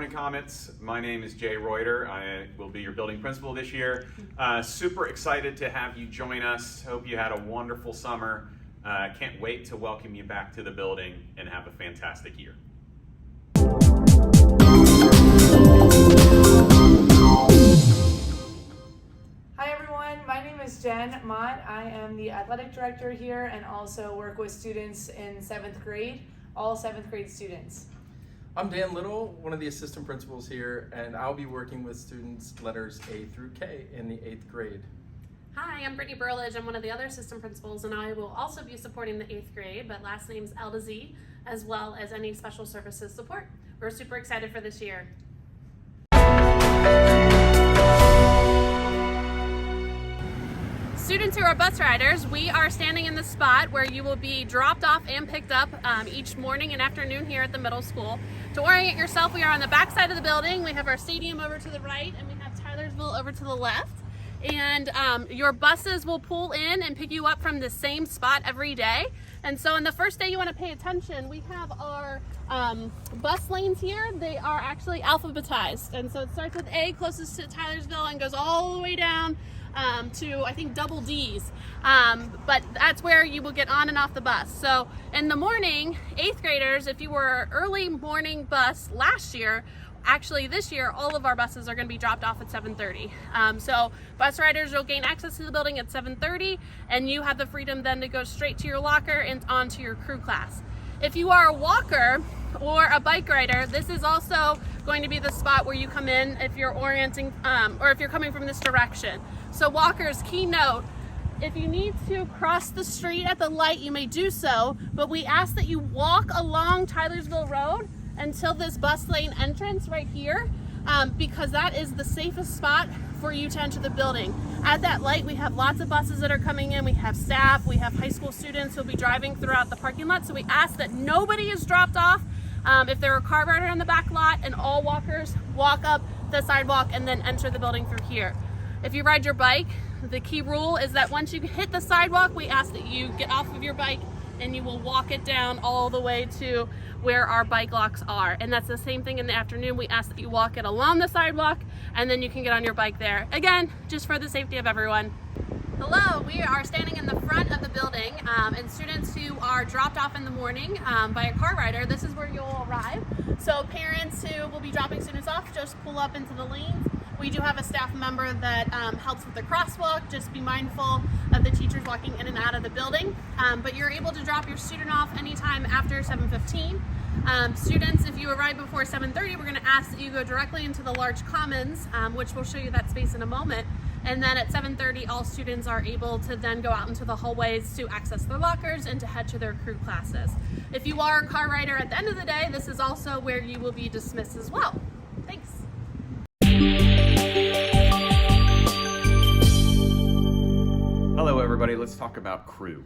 Comments. My name is Jay Reuter. I will be your building principal this year. Super excited to have you join us. Hope you had a wonderful summer. Can't wait to welcome you back to the building and have a fantastic year. Hi everyone, my name is Jen Mott. I am the athletic director here and also work with students in 7th grade, all 7th grade students. I'm Dan Little, one of the assistant principals here, and I'll be working with students letters A through K in the 8th grade. Hi, I'm Brittany Burlage. I'm one of the other assistant principals, and I will also be supporting the 8th grade, but last name's L to Z, as well as any special services support. We're super excited for this year. Students who are bus riders, we are standing in the spot where you will be dropped off and picked up each morning and afternoon here at the middle school. To orient yourself, we are on the back side of the building. We have our stadium over to the right, and we have Tylersville over to the left. And your buses will pull in and pick you up from the same spot every day. And so on the first day, you want to pay attention. We have our bus lanes here. They are actually alphabetized. And so it starts with A, closest to Tylersville, and goes all the way down to I think double D's, but that's where you will get on and off the bus. So in the morning, 8th graders, if you were early morning bus last year, actually this year all of our buses are going to be dropped off at 7:30. So bus riders will gain access to the building at 7:30, and you have the freedom then to go straight to your locker and onto your crew class. If you are a walker or a bike rider, this is also going to be the spot where you come in if you're orienting or if you're coming from this direction. So walkers, key note, if you need to cross the street at the light, you may do so, but we ask that you walk along Tylersville Road until this bus lane entrance right here, because that is the safest spot for you to enter the building. At that light, we have lots of buses that are coming in. We have staff, we have high school students who'll be driving throughout the parking lot, so we ask that nobody is dropped off. If there are a car rider in the back lot, and all walkers walk up the sidewalk and then enter the building through here. If you ride your bike, the key rule is that once you hit the sidewalk, we ask that you get off of your bike and you will walk it down all the way to where our bike locks are. And that's the same thing in the afternoon. We ask that you walk it along the sidewalk and then you can get on your bike there. Again, just for the safety of everyone. Hello, we are standing in the front of the building, and students who are dropped off in the morning by a car rider, this is where you'll arrive. So parents who will be dropping students off, just pull up into the lanes. We do have a staff member that helps with the crosswalk. Just be mindful of the teachers walking in and out of the building. But you're able to drop your student off anytime after 7:15. Students, if you arrive before 7:30, we're going to ask that you go directly into the large commons, which we'll show you that space in a moment. And then at 7:30, all students are able to then go out into the hallways to access their lockers and to head to their crew classes. If you are a car rider at the end of the day, this is also where you will be dismissed as well. Thanks. Hello everybody, let's talk about crew.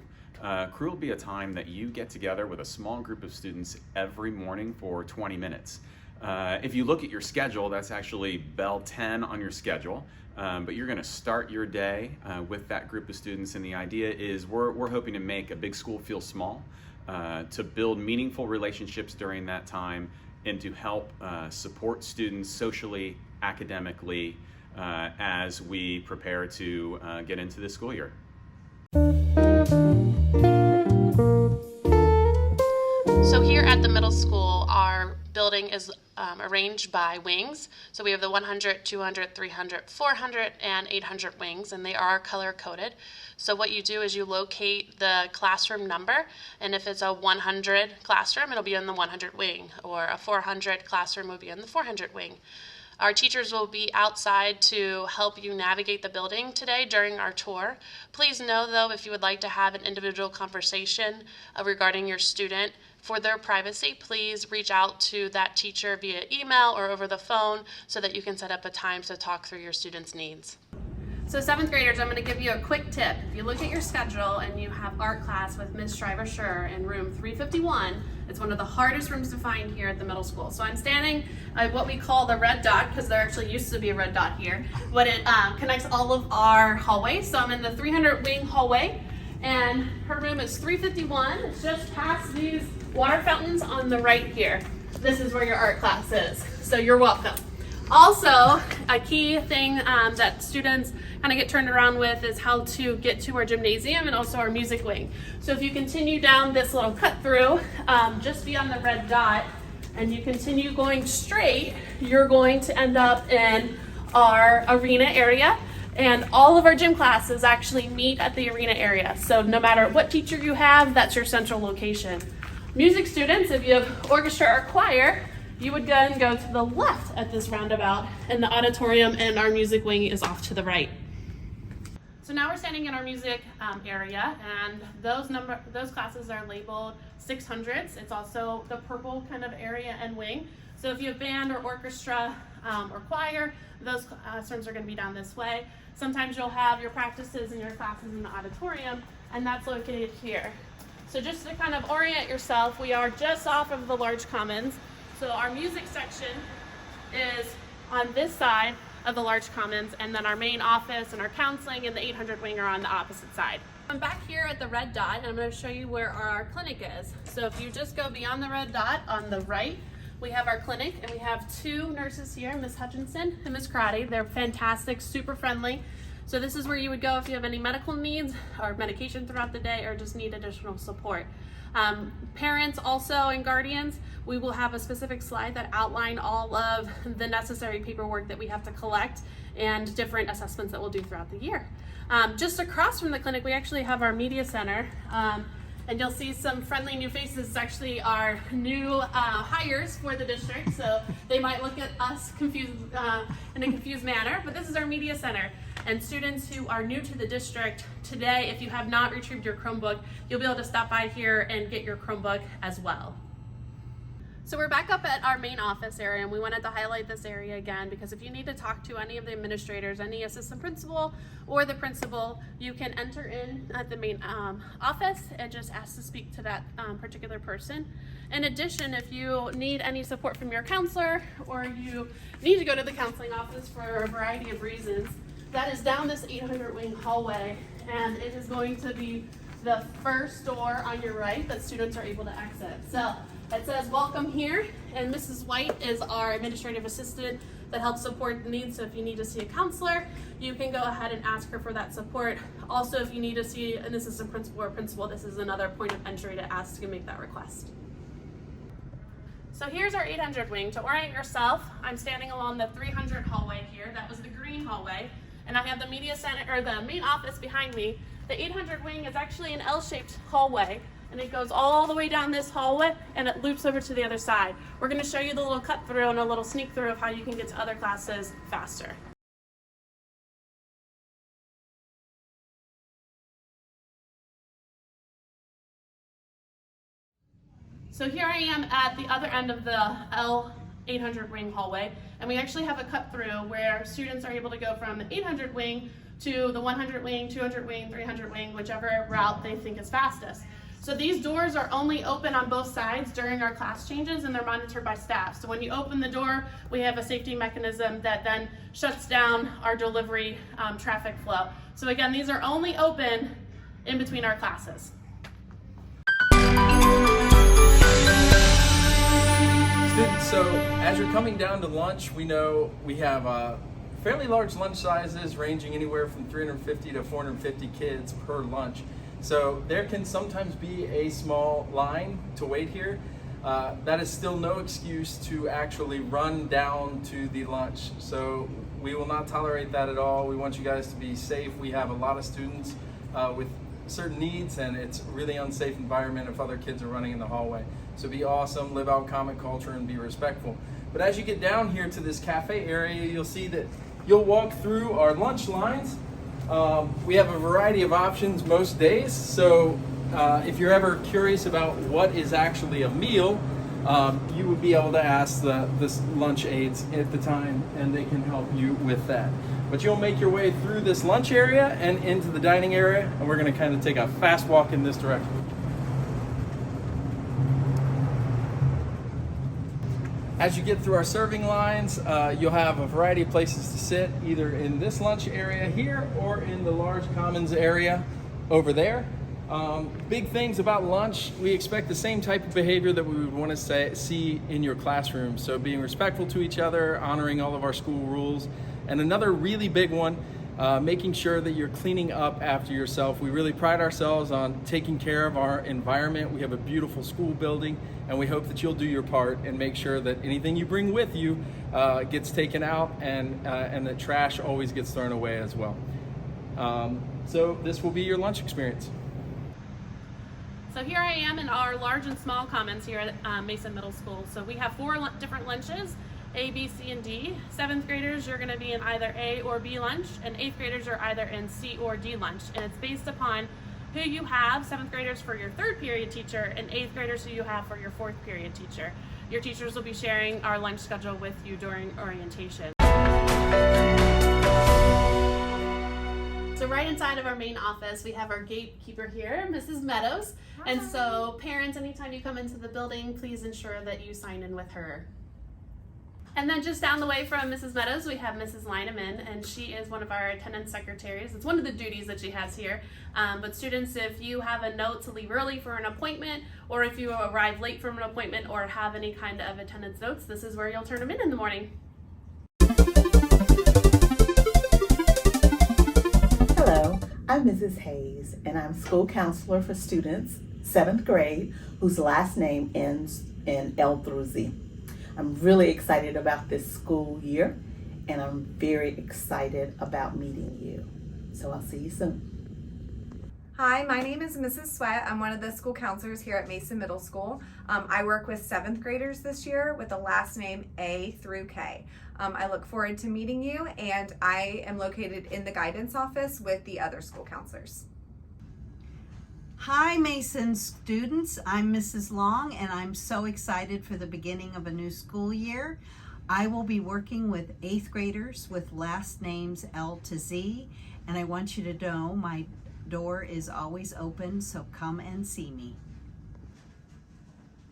Crew will be a time that you get together with a small group of students every morning for 20 minutes. If you look at your schedule, that's actually bell 10 on your schedule, but you're going to start your day with that group of students, and the idea is we're hoping to make a big school feel small, to build meaningful relationships during that time, and to help support students socially, academically, as we prepare to get into the school year. So here at the middle school, our building is arranged by wings. So we have the 100, 200, 300, 400, and 800 wings, and they are color-coded. So what you do is you locate the classroom number, and if it's a 100 classroom, it'll be in the 100 wing, or a 400 classroom will be in the 400 wing. Our teachers will be outside to help you navigate the building today during our tour. Please know, though, if you would like to have an individual conversation regarding your student for their privacy, please reach out to that teacher via email or over the phone so that you can set up a time to talk through your student's needs. So 7th graders, I'm going to give you a quick tip. If you look at your schedule and you have art class with Ms. Shriver-Scher in room 351, it's one of the hardest rooms to find here at the middle school. So I'm standing at what we call the red dot, because there actually used to be a red dot here, but it connects all of our hallways. So I'm in the 300 wing hallway, and her room is 351. It's just past these water fountains on the right here. This is where your art class is. So so you're welcome. Also, a key thing that students kind of get turned around with is how to get to our gymnasium and also our music wing. So if you continue down this little cut through, just beyond the red dot, and you continue going straight, you're going to end up in our arena area. And all of our gym classes actually meet at the arena area. So no matter what teacher you have, that's your central location. Music students, if you have orchestra or choir, you would then go to the left at this roundabout, and the auditorium and our music wing is off to the right. So now we're standing in our music area, and those classes are labeled 600s. It's also the purple kind of area and wing. So if you have band or orchestra or choir, those classrooms are going to be down this way. Sometimes you'll have your practices and your classes in the auditorium, and that's located here. So just to kind of orient yourself, we are just off of the large commons. So our music section is on this side of the large commons, and then our main office and our counseling and the 800 wing are on the opposite side. I'm back here at the red dot, and I'm going to show you where our clinic is. So if you just go beyond the red dot on the right, we have our clinic, and we have two nurses here, Miss Hutchinson and Miss Crotty. They're fantastic, super friendly. So this is where you would go if you have any medical needs or medication throughout the day or just need additional support. Parents also and guardians, we will have a specific slide that outline all of the necessary paperwork that we have to collect and different assessments that we'll do throughout the year. Just across from the clinic, we actually have our media center. And you'll see some friendly new faces. It's actually our new hires for the district, so they might look at us confused in a confused manner, but this is our media center. And students who are new to the district today, if you have not retrieved your Chromebook, you'll be able to stop by here and get your Chromebook as well. So we're back up at our main office area, and we wanted to highlight this area again because if you need to talk to any of the administrators, any assistant principal or the principal, you can enter in at the main office and just ask to speak to that particular person. In addition, if you need any support from your counselor or you need to go to the counseling office for a variety of reasons, that is down this 800 wing hallway, and it is going to be the first door on your right that students are able to exit. So it says welcome here, and Mrs. White is our administrative assistant that helps support the needs. So if you need to see a counselor, you can go ahead and ask her for that support. Also, if you need to see an assistant principal or principal, this is another point of entry to ask to make that request. So here's our 800 wing. To orient yourself, I'm standing along the 300 hallway here. That was the green hallway. And I have the media center, or the main office behind me. The 800 wing is actually an L-shaped hallway, and it goes all the way down this hallway and it loops over to the other side. We're going to show you the little cut through and a little sneak through of how you can get to other classes faster. So here I am at the other end of the L800 wing hallway, and we actually have a cut through where students are able to go from the 800 wing to the 100 wing, 200 wing, 300 wing, whichever route they think is fastest. So these doors are only open on both sides during our class changes, and they're monitored by staff. So when you open the door, we have a safety mechanism that then shuts down our delivery traffic flow. So again, these are only open in between our classes. Students, so as you're coming down to lunch, we know we have fairly large lunch sizes ranging anywhere from 350 to 450 kids per lunch. So there can sometimes be a small line to wait here. That is still no excuse to actually run down to the lunch. So we will not tolerate that at all. We want you guys to be safe. We have a lot of students with certain needs, and it's a really unsafe environment if other kids are running in the hallway. So be awesome, live out comic culture, and be respectful. But as you get down here to this cafe area, you'll see that you'll walk through our lunch lines. We have a variety of options most days, so if you're ever curious about what is actually a meal, you would be able to ask the lunch aides at the time, and they can help you with that. But you'll make your way through this lunch area and into the dining area, and we're going to kind of take a fast walk in this direction. As you get through our serving lines, you'll have a variety of places to sit, either in this lunch area here or in the large commons area over there. Big things about lunch, we expect the same type of behavior that we would want to see in your classroom. So being respectful to each other, honoring all of our school rules. And another really big one, making sure that you're cleaning up after yourself. We really pride ourselves on taking care of our environment. We have a beautiful school building, and we hope that you'll do your part and make sure that anything you bring with you gets taken out, and that trash always gets thrown away as well. So this will be your lunch experience. So here I am in our large and small commons here at Mason Middle School. So we have 4 different lunches, A, B, C, and D. 7th graders, you're gonna be in either A or B lunch, and 8th graders are either in C or D lunch. And it's based upon who you have, 7th graders for your 3rd period teacher, and 8th graders who you have for your 4th period teacher. Your teachers will be sharing our lunch schedule with you during orientation. So right inside of our main office, we have our gatekeeper here, Mrs. Meadows. Hi. And so parents, anytime you come into the building, please ensure that you sign in with her. And then just down the way from Mrs. Meadows, we have Mrs. Lineman, and she is one of our attendance secretaries. It's one of the duties that she has here. But students, if you have a note to leave early for an appointment, or if you arrive late from an appointment or have any kind of attendance notes, this is where you'll turn them in the morning. Hello, I'm Mrs. Hayes, and I'm school counselor for students, 7th grade, whose last name ends in L through Z. I'm really excited about this school year, and I'm very excited about meeting you. So I'll see you soon. Hi, my name is Mrs. Sweat. I'm one of the school counselors here at Mason Middle School. I work with 7th graders this year with the last name A through K. I look forward to meeting you, and I am located in the guidance office with the other school counselors. Hi Mason students, I'm Mrs. Long, and I'm so excited for the beginning of a new school year. I will be working with 8th graders with last names L to Z, and I want you to know my door is always open, so come and see me.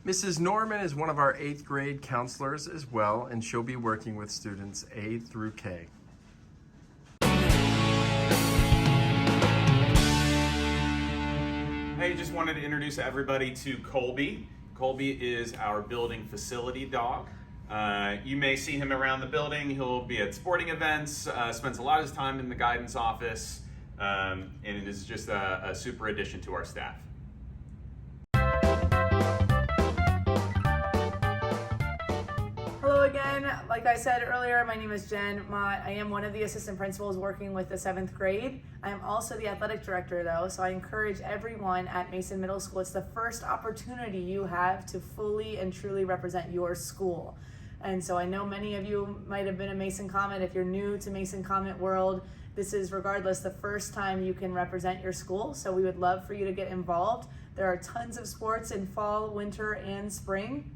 Mrs. Norman is one of our 8th grade counselors as well, and she'll be working with students A through K. Hey, just wanted to introduce everybody to Colby. Colby is our building facility dog. You may see him around the building. He'll be at sporting events, spends a lot of his time in the guidance office, and it is just a super addition to our staff. Hello again. Like I said earlier, my name is Jen Mott. I am one of the assistant principals working with the 7th grade. I am also the athletic director though, so I encourage everyone at Mason Middle School. It's the first opportunity you have to fully and truly represent your school. And so I know many of you might have been a Mason Comet. If you're new to Mason Comet world, this is regardless the first time you can represent your school. So we would love for you to get involved. There are tons of sports in fall, winter, and spring.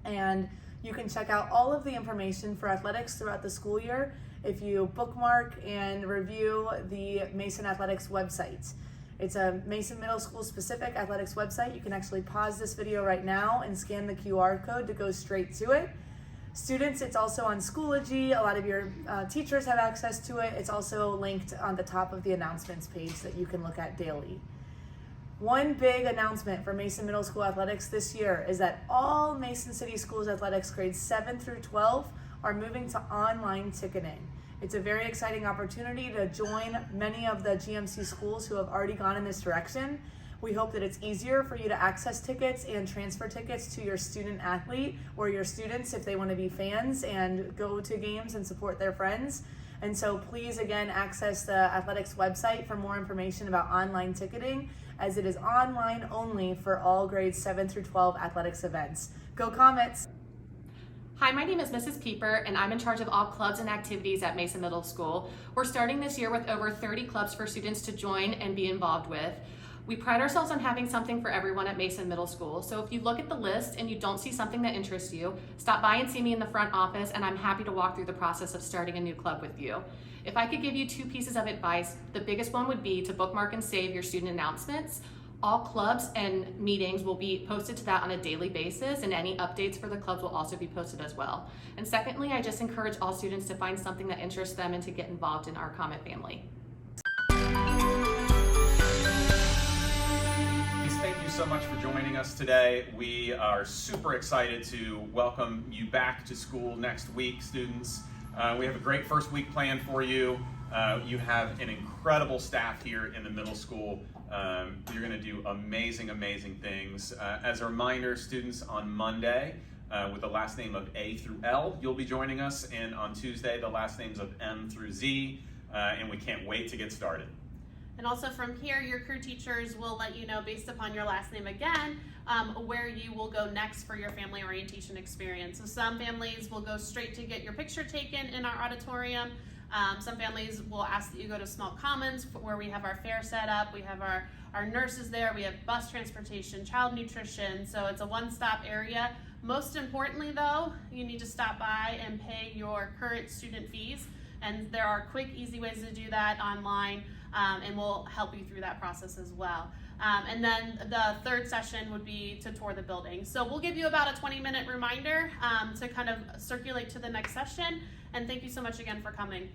And you can check out all of the information for athletics throughout the school year if you bookmark and review the Mason Athletics website. It's a Mason Middle School specific athletics website. You can actually pause this video right now and scan the QR code to go straight to it. Students, it's also on Schoology. A lot of your teachers have access to it. It's also linked on the top of the announcements page that you can look at daily. One big announcement for Mason Middle School athletics this year is that all Mason City Schools athletics grades 7 through 12 are moving to online ticketing. It's a very exciting opportunity to join many of the GMC schools who have already gone in this direction. We hope that it's easier for you to access tickets and transfer tickets to your student athlete or your students if they want to be fans and go to games and support their friends. And so please, again, access the athletics website for more information about online ticketing, as it is online only for all grades 7 through 12 athletics events. Go Comets! Hi, my name is Mrs. Pieper, and I'm in charge of all clubs and activities at Mason Middle School. We're starting this year with over 30 clubs for students to join and be involved with. We pride ourselves on having something for everyone at Mason Middle School. So if you look at the list and you don't see something that interests you, stop by and see me in the front office, and I'm happy to walk through the process of starting a new club with you. If I could give you 2 pieces of advice, the biggest one would be to bookmark and save your student announcements. All clubs and meetings will be posted to that on a daily basis, and any updates for the clubs will also be posted as well. And secondly, I just encourage all students to find something that interests them and to get involved in our Comet family. thank you so much for joining us today. We are super excited to welcome you back to school next week, students. We have a great first week planned for you. You have an incredible staff here in the middle school. You're going to do amazing, amazing things. As a reminder, students, on Monday, with the last name of A through L, you'll be joining us, and on Tuesday, the last names of M through Z, and we can't wait to get started. And also from here, your crew teachers will let you know, based upon your last name again, where you will go next for your family orientation experience. So some families will go straight to get your picture taken in our auditorium. Some families will ask that you go to Small Commons, where we have our fair set up. We have our nurses there. We have bus transportation, child nutrition. So it's a one-stop area. Most importantly, though, you need to stop by and pay your current student fees. And there are quick, easy ways to do that online, and we'll help you through that process as well. And then the third session would be to tour the building. So we'll give you about a 20-minute reminder to kind of circulate to the next session. And thank you so much again for coming.